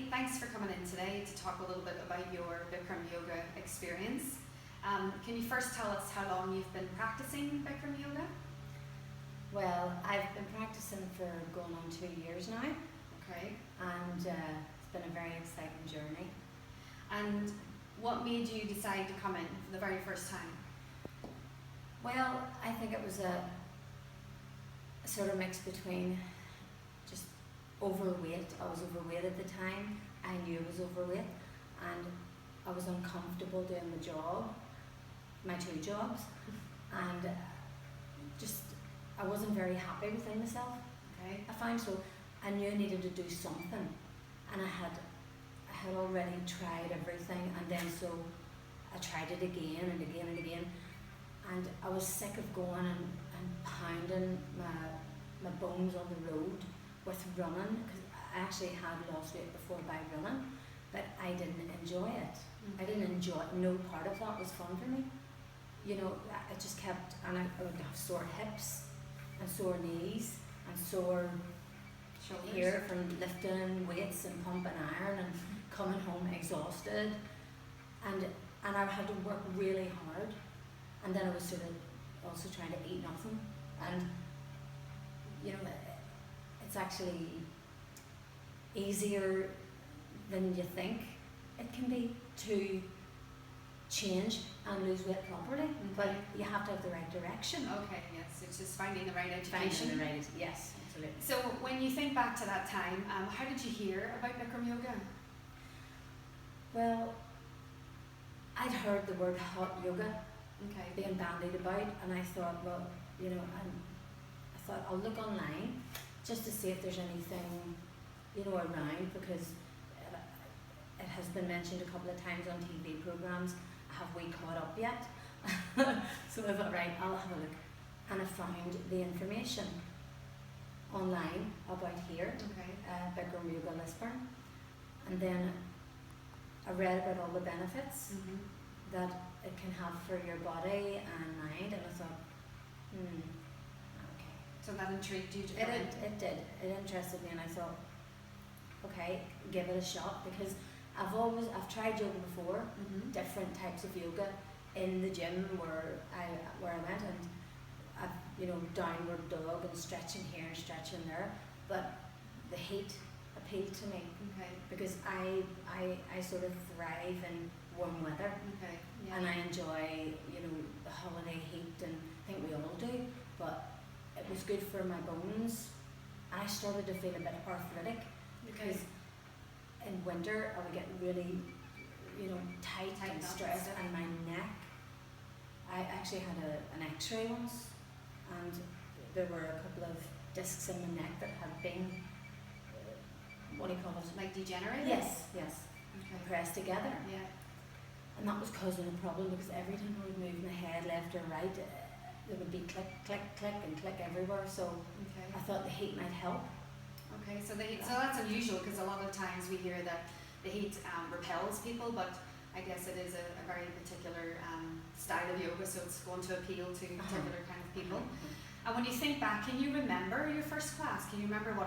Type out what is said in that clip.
Maggie, thanks for coming in today to talk a little bit about your Bikram yoga experience. Can you first tell us how long you've been practicing Bikram yoga? Well, I've been practicing for going on 2 years now, Okay. and it's been a very exciting journey. And what made you decide to come in for the very first time? Well, I think it was a sort of mix between just overweight. I was overweight at the time. I knew I was overweight, and I was uncomfortable doing the job, my 2 jobs, and just I wasn't very happy within myself. Okay. I found so I knew I needed to do something, and I had already tried everything, and then so I tried it again and again and again, and I was sick of going and pounding my bones on the road with running, because I actually had lost weight before by running, but I didn't enjoy it. I didn't enjoy it. No part of that was fun for me. You know, I just kept, and I would have sore hips and sore knees and sore Shoulders. here from lifting weights and pumping iron and coming home exhausted, and I had to work really hard, and then I was sort of also trying to eat nothing, and you know, it's actually easier than you think it can be to change and lose weight properly, but you have to have the right direction. Okay, yes, it's just finding the right Finding education. the right, yes, absolutely. So when you think back to that time, how did you hear about Bikram yoga? Well, I'd heard the word hot yoga Okay. being bandied about, and I thought, well, you know, I thought I'll look online just to see if there's anything, you know, around, because it has been mentioned a couple of times on TV programs. Have we caught up yet? So I thought, right, I'll have a look, and I found the information online about here, Okay. Bikram Yoga Lisburn, and then I read about all the benefits that it can have for your body and mind, and I thought, okay. So that intrigued you to come in? It did. It interested me, and I thought, okay, give it a shot, because I've tried yoga before, different types of yoga in the gym where I went, and I've, you know, downward dog and stretching here and stretching there, but the heat appealed to me, Okay. because I sort of thrive in warm weather, Okay. Yeah. and I enjoy, you know, the holiday heat, and I think we all do, but it was good for my bones, and I started to feel a bit arthritic, because in winter I would get really, you know, tight Tighten and up and stressed, stuff. and my neck, I actually had an x-ray once, and there were a couple of discs in my neck that had been, what do you call it? Like degenerated? Yes, Okay. pressed together. Yeah. And that was causing a problem, because every time I would move my head left or right, there would be click, click, click and click everywhere, so Okay. I thought the heat might help. Okay. So that's unusual, because a lot of times we hear that the heat repels people, but I guess it is a very particular style of yoga, so it's going to appeal to particular kind of people. And when you think back, can you remember your first class? Can you remember what